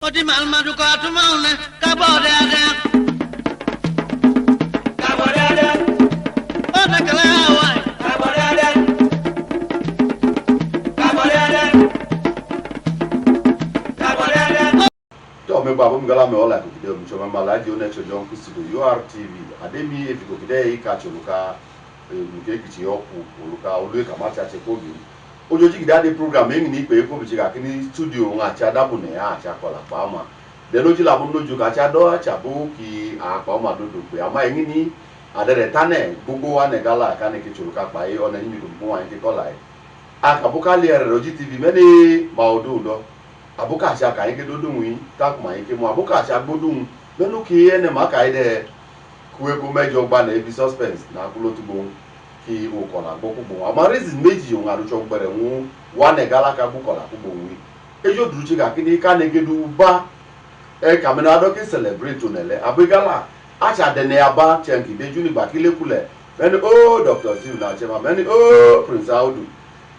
Oti malmadu ko atumaune kabode ada. Kabode ada. Ona kala wa. Kabode ada. Kabode ada. Kabode ada. To me babu ngala me ola ko video mcho mama la di one cho jon ku studio URTV ademi e fiko kide ka choluka nke kichi oku oluka olu ka ma cha che ko bi ojoji gidade program engi ni pe ko bi ka kini studio nga cha dabu ne a cha kola pa ma de loji la bu loju ka cha do cha bu ki a pa ma do pe ama engi ni adere tane gbogbo wa ne gala ka ne ki choluka pa e ona ni mi ko mo wa nke kola e a ka bu ka le re loji TV meni ma odo do abuka acha ka ike dodun yin takuma ike mu abuka acha gbodun menu ki ene ma ka ide kuwe ko mejo gba na ebi suspense na kulo tubo ki o kola gbokugbo ama reason meji yon arucho gbere wu wa ne gala ka bu kola kubo wi ejo duruchi ka kini ka ne gedu ba e ka me na do ki celebrate onele abigala acha de ne aba chenki de juni ba kile kule meni o Dr. Steve na chema meni o Prince Audu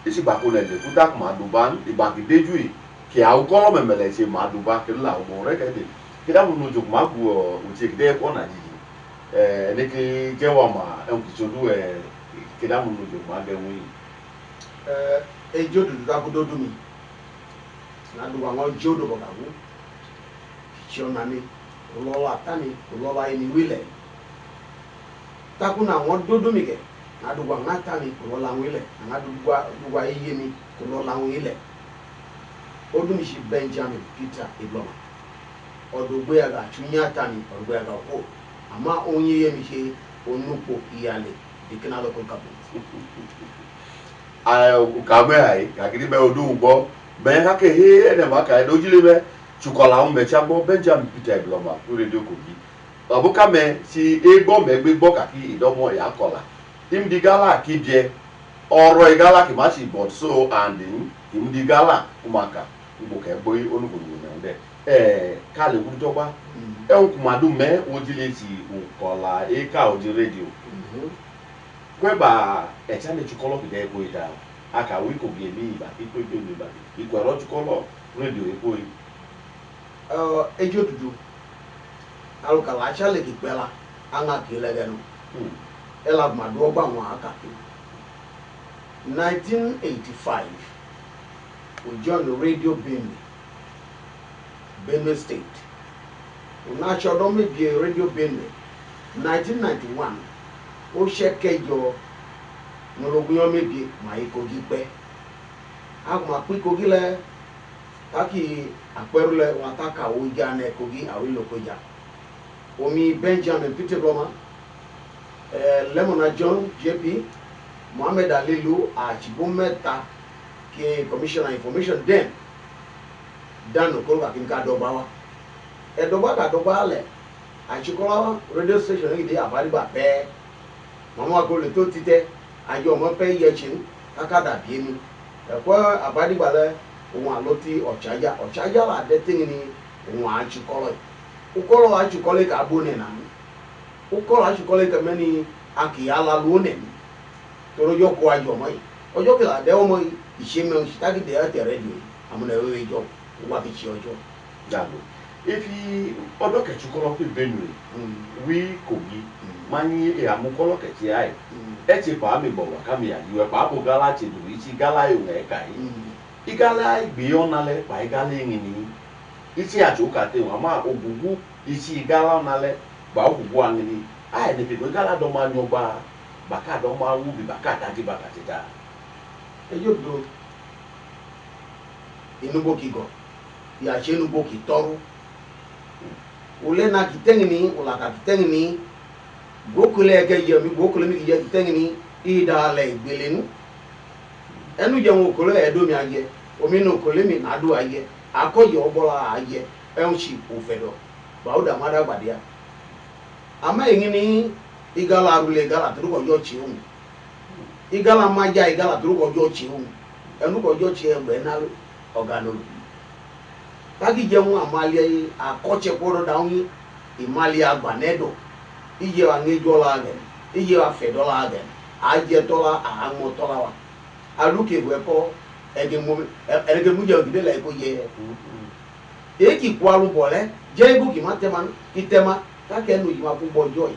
isi ba ko ne de kutakuma duban ibaki deju ki a ukolo memele che maduba ke la o re ke de ke da mu jo ma gu o che de ko na ji ne ke je wa ma en ki chodu ke da mu jo ma ge wi e jodu da ko do mi na do wa ngo jodo ko ka wu ki na ni lo la tani lo la ni wile ta ku na ngo do mi ke na do wa ngata ni lo la wile na do wa iye mi lo la wile Odumishi Benjamin Peter Ibloma odogbe aga chunyata ni odogbe aga ko ama onye ye mi se onupo iyale dikena local government ka me ai ka kiri be odu gbo be ka ke he ene ma ka dojile be chukola un be chagbo Benjamin Peter Ibloma to radio Kogi abuka me si egbo me gbegbo ka ki idomo ya kola imdigala ki je oro igala ki ma si but so and imdigala umaka mboke boy onugbogbo na nde ka le wu jogba e un kumadu me ojile ti ukola e ka oji radio kweba e cha le chukolo bi de ko ida aka wi ko bi emi ba ki ko bi mi ba iko ro chukolo radio e ko ejo dudu aluka la cha le ki pela anga ki le ganu ela madu ogba won aka 1985 we joined the radio Benue State. We naturally made the radio Benue. 1991, we shake your Nologuyo maybe my Kogi pe. Agma Kogi le taki akwerule wataka uja ne Kogi awilo koja. Omi Benjamin Peter Ibloma, Lemona John JP, Mohamed Alilu, Achibumeta, ki commissioner information then dan okolo ka kinka dobawa e doba ka doba le achikola radio station ide abali ba pe mama ko le to tite ajo mo pe yechin aka da bi mi e ko abali ba le ohun aloti ochaja la de tingini ohun achikola ukolo achikola ka bone na ukolo achikola ka meni akiyala lo ne toro yo ko ajo mo ojo ke la de o mo ishime usitaki de ate radio amuna wewe jo wa bi chi ojo dalo ifi odo ke chukolo pe Benue wi Kogi mani e amukolo ke ti ai e ti pa mi bo wa ka mi ayi we pa bo gala ti du ichi gala yo e kai igala igbe ona le pa igala ngini ichi ajo ka te wa ma ogugu ichi gala ona le ba ogugu angini ai ne bi gala do ma nyoba baka do ma wu bi baka daji baka ti da ejodo inugo kigo ya chenugo kitoru ule na kitengini ula ka kitengini gokule ke yemi gokule mi je kitengini ida le gbelenu enu je won okole edo mi aye omi no okole mi na do aye akoye obola aye enchi ofedo ba oda mada gbadia ama engini igala rule gala turugo yo chi ohun igala maja igala turugo jo chi ohun enu ko jo chi egbe na ogano tagi je won amali akoche poro daun imali agbanedo ije wa ngejo la gen ije wa fedo la gen aje tola amo tola wa aluke we ko ege mu je gide la ko ye eki kwalu bole jeibu ki matema kitema ta ke nu yima ku bojoy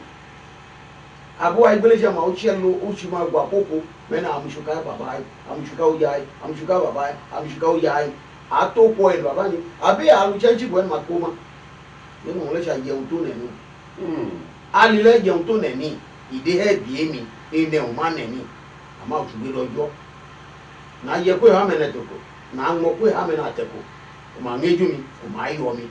abu ay gbele jama o chelo o chuma gwa koko mena amushuka baba amushuka ujai amushuka baba amushuka ujai ato ko elo baba ni abi alu chenchi gwen makoma nínú le sha jẹun tó nenu ali le jẹun tó neni ide he bi mi ine o ma neni ama o tugbe lojo na ye ko ha mene toko na ngo ko ha mene ateko o ma ngeju mi o ma yo mi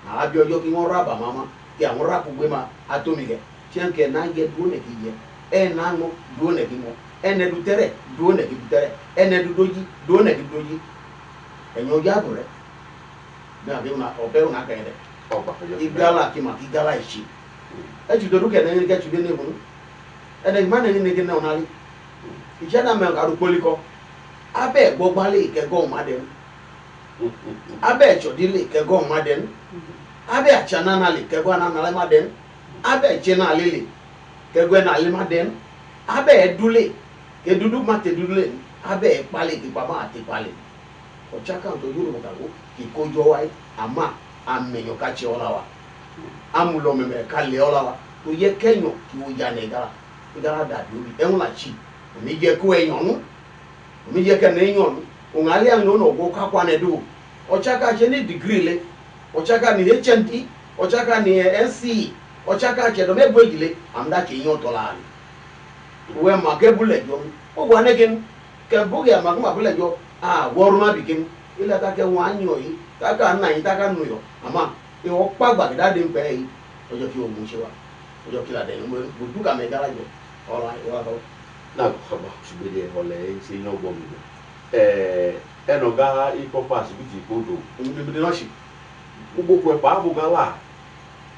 na abi ojo ki won raba mama ki àwọn rapu gbe ma atomi ge tienke na ye duo ne ki ye e na ngo duo ne ki mo ene du tere duo ne ki du tere ene du doji duo ne ki doji enyo ja bore na bi una obe una kede igala ki ma igala ichi e ju do ke na ni ke ju de ne bunu ene ma na ni ne ke na onali ije na me ka ru poliko abe gbogbale ke go ma de abe chodile ke go ma de abe achana na le ke go na na le ma de abe chena lele ke go na le ma de abe edule ke dudu ma te dudule abe pale ki papa ati pale o chaka to yuru mo ka go ki kojo wai ama amenyo ka chi olawa amulo meme ka le olawa to ye kenyo ki wo ja ne gara da bi obi enun la chi omi je ko eyan nu omi je ke ne eyan nu o ngale an no go ka kwa ne do o chaka je ni degree le o chaka ni HND o chaka ni NC o chaka che do mebo ejile amda che yan to la ni we ma ke bule jo o wa ne ken ke bu ya ma kuma bule jo woru ma bikin ile ta ke wa nyo yi ta ka na yi ta ka nu yo ama e o pa gba da de npe yi ojo ki o mu se wa ojo ki la de mo du ka me gara jo ola wa ko na ko ba subede ole se no go mi eno ga ipo pass bi ti kodo de no shi gbogbo e pa bu gala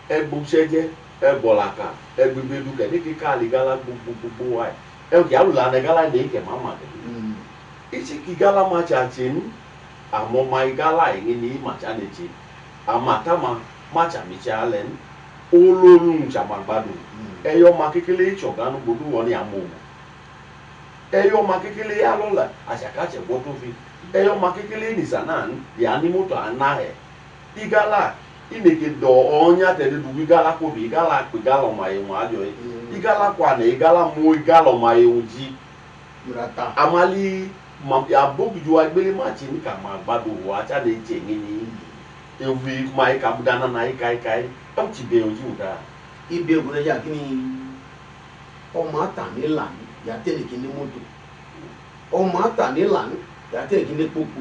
e bu seje e bolaka e gbegbe du ke ni ki ka li gala gbogbo wa e ki alu la ne gala de ke mama de isi ki gala ma cha chin amo mai gala ni ma cha de chi amata ma cha mi cha len olorun cha ma gbadu eyo ma kekele choga nu gbodu won ni amo eyo ma kekele alola asaka che gbodu fi eyo ma kekele ni sanan ya ni moto anahe igala ineke do onya te du igala ko bi igala pe gala ma ye mo ajo igala kwa na igala mo igala ma ye uji murata amali ma aboguju agbele ma chi ni ka ma gbadu wa cha de je ni ewi ma ka budana na kai am ti be oji uda ibe ogure ja kini o ma ta ni lan ya tele kini moto o ma ta ni lan ya tele kini popo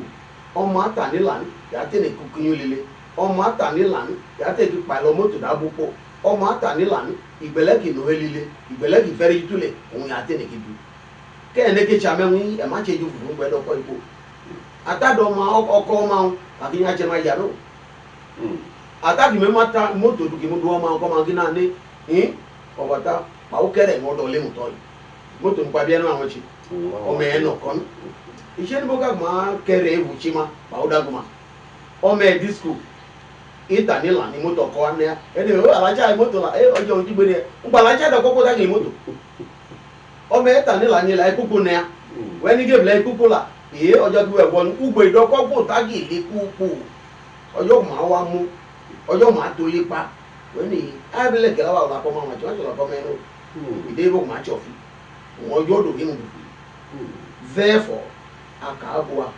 o ma ta ni lan ya tele kukunyu lele o ma ta ni lan ya tele ki palo moto da bupo o ma ta ni lan igbele ki no lele igbele ki feri tule ohun ya tele ki du ke ene ke chame wi e ma cheju fu gbe do ko ipo atado ma oko ma abi nya che ma ya no ataki me mata moto du ki mo do ma ko ma kina ni obata pa o kere mo do le mo to moto npa bi enu awon chi o me no kon ise ni boka ma kere ewu chi ma pa o da guma o me disco ita ni la ni moto ko ane ene o alaja moto la ojo oji gbe ni ngba alaja do koko da ni moto o me ita ni la ikuku ne we ni game la ikuku la ojo bi we won ugbo idoko ko tagi le kuku ojo ma wa mu ojo ma to le pa we ni abele ke la wa la ko ma cho la ko me no ide bo ma cho fi won ojo do himu therefore akagwa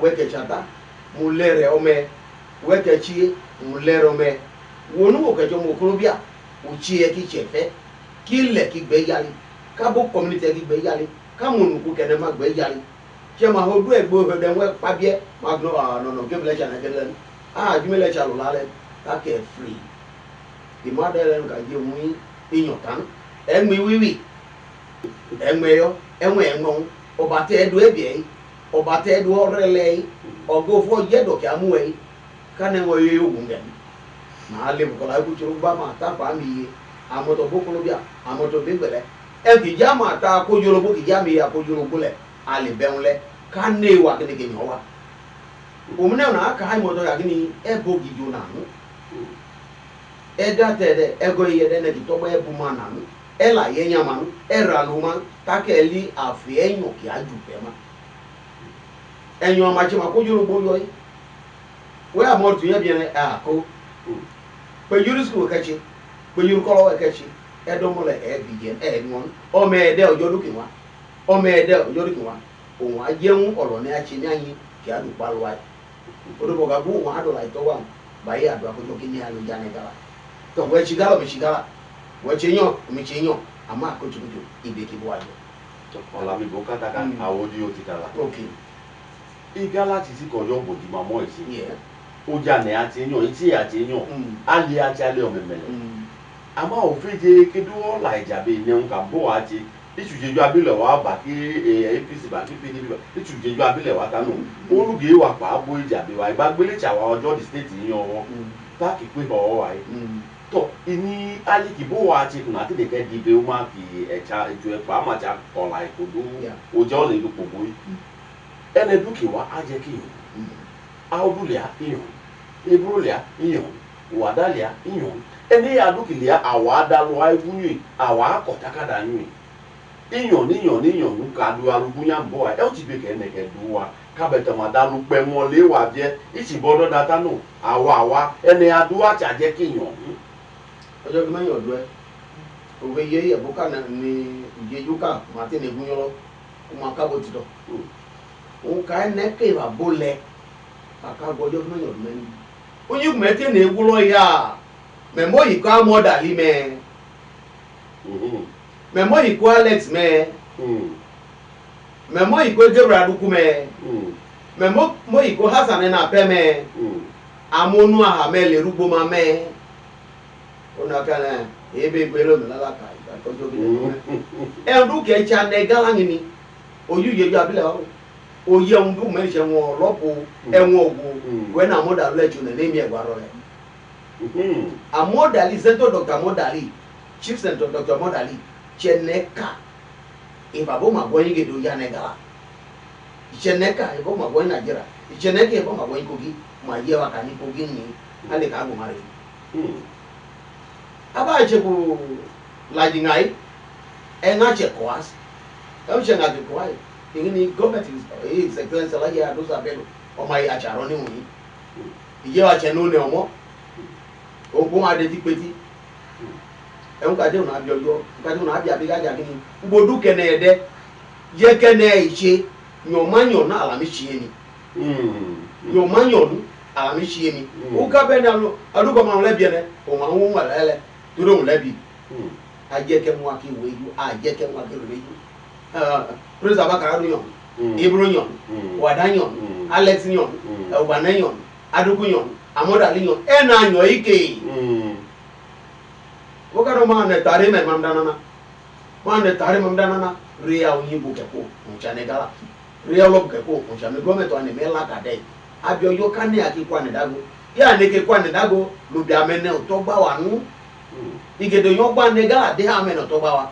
we ke chata mu lere o me we ke chi mu lere o me wonu o ke jo mo kuro bia o chi e ki chefe ki le ki gbe yali ka bo community ki gbe yali ka munu ku ke ne ma gbe yali che ma ho du e gbo he den we pa bie ma no give lecture na gele jumi lecture lo lale ka ke free the mother en ka je mu iyan tan enmi wiwi enme yo enwe enwon oba te edu ebie oba te edu orele ogofo je do ki amu e ka ne wo ye ogun dem ma le ko la ku churu ba ma ta pa mi amoto bokolo bia amoto begbele e ki jama ta ko jorobo ki jami ya ko jorobo le ale beunle ka ne wa kini ke nyowa omune na aka hai moto ya kini e bogi jo na nu e da te de ego ye de ne ki to ba e bu ma na nu e la ye nya ma nu e ra lu ma ta ke li afi enyo ki aju pe ma enyo ma chi ma ko jorobo yo yi we are more to you bien ko pe yuru school kachi pe yuru kolo kachi e do mo le e bigen e won o me de ojo duki wa o me de ojo duki wa o wa jeun oro ni achi ni ayin ki adu palu ai o do boga bu wa do lai to wa ba yi adu akojo ki ni alu jane gala to we chigala me chigala we chenyo me chenyo ama akojo kujo ibe ki bo ayo Ola mi boka taka awodi o tikala. okay Igala ti si kojo bodi mamo isi. yeah Oja ne ati enyo, iti ati enyo. Ali ati ale omemele. Ama ofeje kedu ola ijabe ne nka bo ati. Ichujeju abile wa ba ki APC ba ki PDP ba. Ichujeju abile wa kanu. Oluge wa pa abo ijabe wa igbagbele chawa ojo di state yin owo. Ta ki pe ho wa yi. To ini ali ki bo wa ati kuna ti de ke dibe o ma ki echa eju e pa ma cha ola ikodo. Ojo le lu popo yi. Ene duki wa aje ki yo. Audulia iyo. Ebrulia iyo. Wadalia iyo. Ene ya duki lia awada lo aigunyi, awa kotakada nyi. Iyo nuka du alugunya mbo e o ti be ke ne ke duwa. Ka beta ma dalu pe mo le wa bie, iti bodo data no. Awa ene ya duwa cha je ki yo. Ojo gbe yo do e. O we ye ye boka na ni jejuka ma te ne gunyolo. O ma ka bo ti do. O ka ne ke ba bole. Aka gojo gbe yo men. Onye mete na egwulo ya. Memo yiko amodali me. Memo yiko Alex me. Memo yiko Gabriel Aduku me. Memo yiko Hassan na pe me. Amonu ahamele rugbo ma me. Ona kana ebe gbero mi lala ka ida tojo bi. E ndu ke cha ne gala ngini. Oyu yeju abile o. Oye ndu me se won lopo enwon ogu. We na modal lechu na nemi egwaro le. Amodali Senator Dr. Modali, Chief Senator Dr. Modali, Cheneka, Ibabo Magwani Gedo Yanegala. Cheneka, Ibo Magwani Najera, Cheneka, Ibo Magwani Kogi, Mayewa Kani Kogini, Alekago Mari. Abacheku Ladingai, Enache Koas, Elchenaki Koi, in government is excellence like Adosa Bello, or my Acharoni. Yewa Chenone Omo. Ogun ade ti peti e ka de una bi ojo ka de una bi abiga ja kini ubodu kene ede je kene iche nyomanyo na ala mi chie ni nyomanyo nu ala mi chie ni o ka be na lo adugo ma le bi ene o ma won wala ele duro le bi a je ke mu aki we yu a je ke mu aki re yu Prince Abakara no yon Ibro yon Wadanyon Alex yon Obanayon Adugo yon Amodali yon ena nyo ike Wakaro mane tare me mamdana mane tare mamdana ria unyibu keko mchane gala ria lob keko mchane gome to ane mela kade abio yo kane akikwa ne dago ya ne ke kwa ne dago lo bi amene otogba wa nu igedo yo gba ne gala de amene otogba wa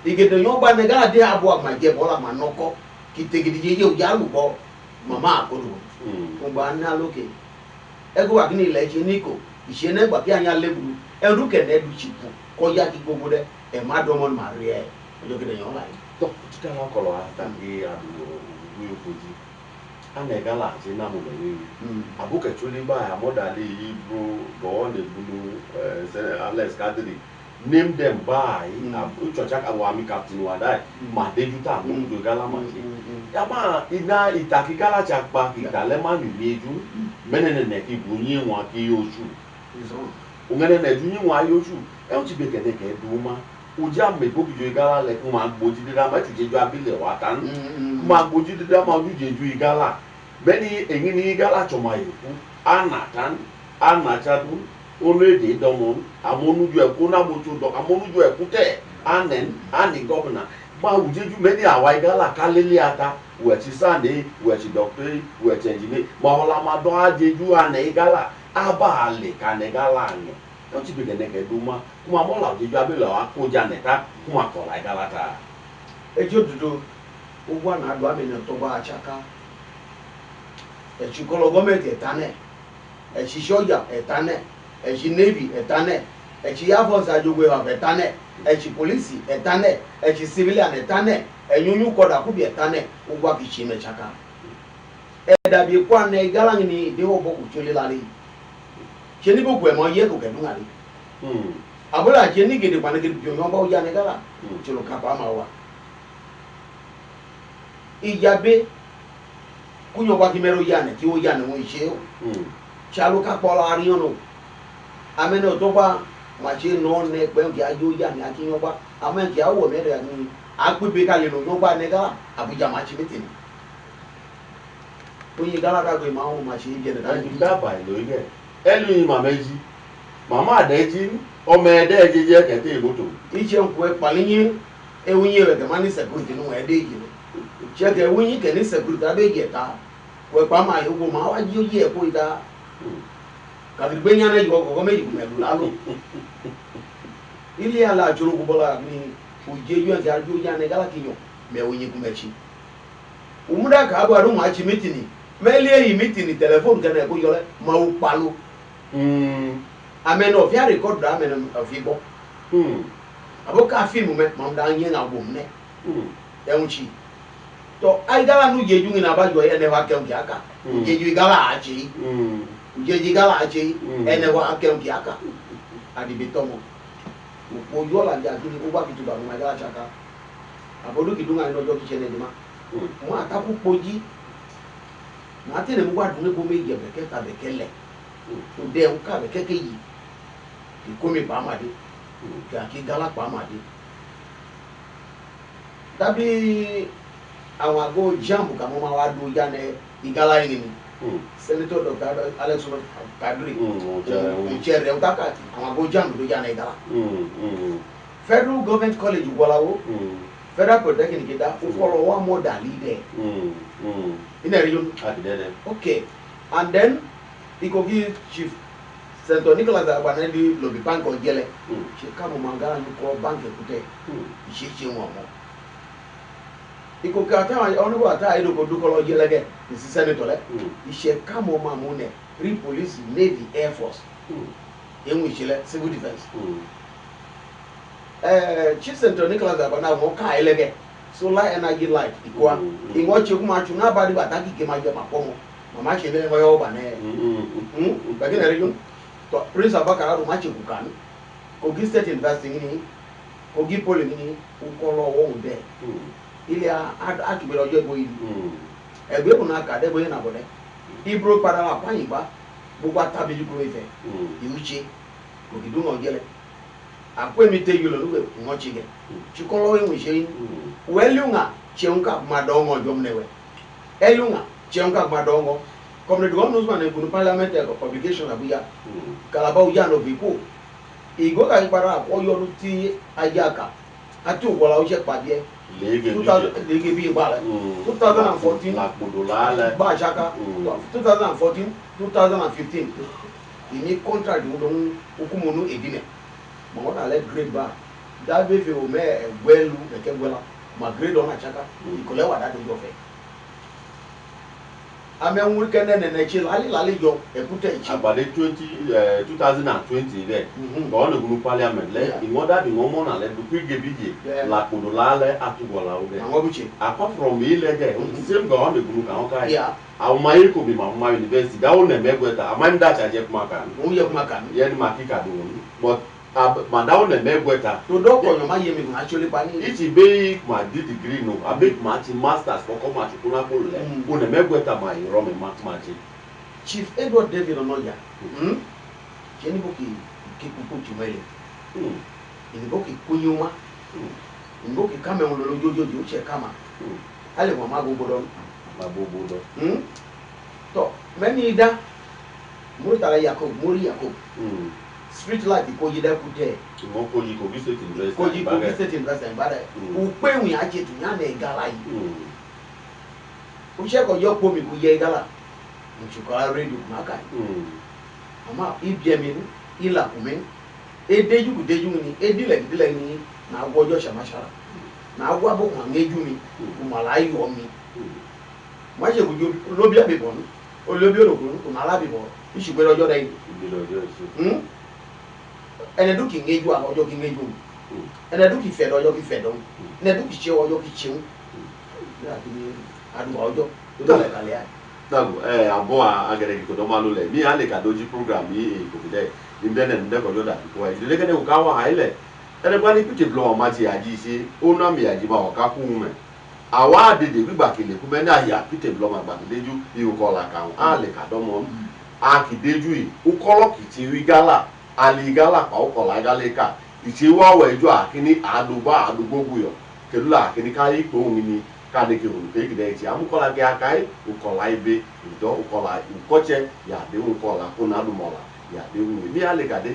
igedo yo gba ne gala de abo amaje bola manoko kitegidi yeje ujalubo mama akodo ngba na loke ego wa kini ile je niko ise na gba bi anya leburu eru kene du chipu ko ya ki gogo de e ma do mon marie ojo kede yon lai To tuta la kolo ata ngi adu wi oji. Ana gala je na mo le abuke chuli ba Amodali Ibro go on the blue Alex Kadri name them by uchocha awami captain wadai ma dejuta mo do gala ma ya ma ina itakikala chakpa kitale ma mi meju menene ne ki bunyi won ki oju ungene ne dunyi won ayoju e o ti be kede ke duma uja me go bijo igala le kun ma gboji dida ma tujeju abile wa tan ma gboji dida ma ojujeju igala beni eyin ni igala choma yiku anatan anachadu olede domon amonuju eku na moju do amonuju eku te anen ani governor ma ujeju meni awa igala kalele ata wechi sande wechi doctor wechi engineer ma hola ma do ajeju ane igala aba ale kanegala anyo o ti be gene ke duma kuma mo la ojeju abele wa ko ja neta kuma ko la igala ta ejo dudu ogwa na adu amene to ba achaka e chukolo gọọmenti etane e shishoja etane e shi navy etane e shi air force ajogwe wa etane e shi police etane e shi civilian etane e nyunyu koda kubi etane ogwa kichi mechaka da bi kwa ne galang ni de wo boku chole la li cheni boku e mo ye ko ke dunga li abula cheni gede kwa ne gede bi mo ba o ya ne gala cholo ka pa ma wa ijabe kunyo kwa kimero ya ne ti o ya ne mo ise o chalo ka po la ri ono amene to ba ma che no ne pe ki ajo ya ne akinyo ba amen ki awo me re ni agbe ka le no no ba ne gala abuja ma chi meeting oyin gala ka gbe ma won ma se je da ni da ba lo ile elu yin mama eji mama adeji o me de jeje kete moto ije nku e palinyin e wunye re ke mani security no e de ji je ke wunyi ke ni security abe je ta we pa ma yo ma wa ji oyi e ko ida ka gbe nya na yo ko meji ku me lu la lo ile ala joro ku bola ni o je yo ga jo ya ne gala kinyo me wunyi ku mechi umuda ka abu aru ma chi meeting melie yi meeting telephone kana ko yole ma o palo amen of ya record da amen of ibo abo ka film me ma da yin na bom ne e unchi to ai gala nu jeju na ba jo ye ne wa ke unki aka jeju gala achi jeju gala achi ene wa ke unki aka adi bitomo o yo la ja kini o ba kitu ba ma gala chaka abodu kidunga no jo kichene de ma mo ataku poji na te ne mugba dun ko meje be keta be kele o de o ka be keke yi ko mi pa ma de ka ki gala pa ma de dabi àwọn ago jambu ka mo ma wa do ja ne igala yin ni senator Dr. Alex Kadri o chere o taka àwọn ago jambu do ja ne igala Federal Government College Wolawo Federal Polytechnic da o follow one more than leader in a region okay and then ikogi chief Senator Nicholas Abanedi lobby bank on jele she come mangala ni ko bank ekute ichichi won mo ikoka ta onu go ata ido ko dukolo jele ge the senator le ise come ma mo ne three police navy air force enwe chile civil defense Chief Senator Nicholas Abana mo ka elege solar energy light ikwa ingo cheku ma chu na ba di bataki ke ma je ma pomo mama che be ngoyo ba ne ba ke na region to Prince Abakara ro ma cheku kan Kogi State University ni Kogi Poly ni ukolo wo de ile a tu be lojo ebo yi egbe ko na ka de bo na bo de ibro para la pa yin ba gbogbo atabili ko ife iuche Kogi du no jele akwe mi te yulo luwe ngochige chikolo enwe shein welunga cheunka madongo jomnewe elunga cheunka madongo comme le gouvernement nous mané pour parlement publication abuja kalaba uja no biku igo ka ipara akoyo luti ajaka ati ogola o se pade lege bi bala 2014 la kodolala ba jaka 2014 2015 ini contract don okumunu edine mo na le grade ba da be fe o me gwelu ke gwela ma grade on achaka ikole wa da do jo fe ame nwu ke ne ne chi lali lali jo ekute chi abade 2020 there go on group parliament le in order the momo na le du pige bije la kodolala atugola o de àwọn buche apart from ile ge same go on the group kan kai àwọn mai ko bi ma university da o na megweta amam da cha je kuma kan o ye kuma kan ye ni makika do but madam na megweta to do ko no ma ye mi actually pa ni iti be ma degree no abeg ma ti masters for come at kuna ko le o na megweta ma iro me mathematics Chief Edward David Onoya jeni boki ki kuku tumele ni boki kunyuma ni boki kama ngolo jojo uche kama ale mo magogo don to meni ida murtala Yakub muri Yakub street light ko yida kute mo ko yi ko bi state university ko yi ko bi state university bada o pe wi aje tu nya na igala yi o se ko yo po mi ku ye igala mo chu ka radio maka ama ibiemi ila kumen edeju ni edile ni na agwojo shamashara na agwa bo kan eju mi ku malayo mi ma se ku jo lobi abibon o lobi olokun ku na labibon isugbe lojo dai ene du ki ngeju a ojo ki ngeju ene du ki fedo ojo ki fedo ene du ki che ojo ki cheun ya ki adu ojo to le kale ai nago abo agere ki kodo malu le mi ale ka doji program yi ko bide indene ndeko joda ko e le kene ka wa haile ene gba ni pite blow ma ti aji se o na mi aji ba o ka ku me awa dede gbigba kele ku me na ya pite blow ma gba deju i o ko la ka ale ka do mo a ki deju yi o kolo ki ti wi gala ali gala pa o ko la gale ka iti wa we jo akini adugbo buyo kedula akini ka yi ko ni ka de ke ru ke gide ti amukola ge akai ukola ibe ndo ukola ukoche ya de ukola kuna dumola ya de wu ni ale ka de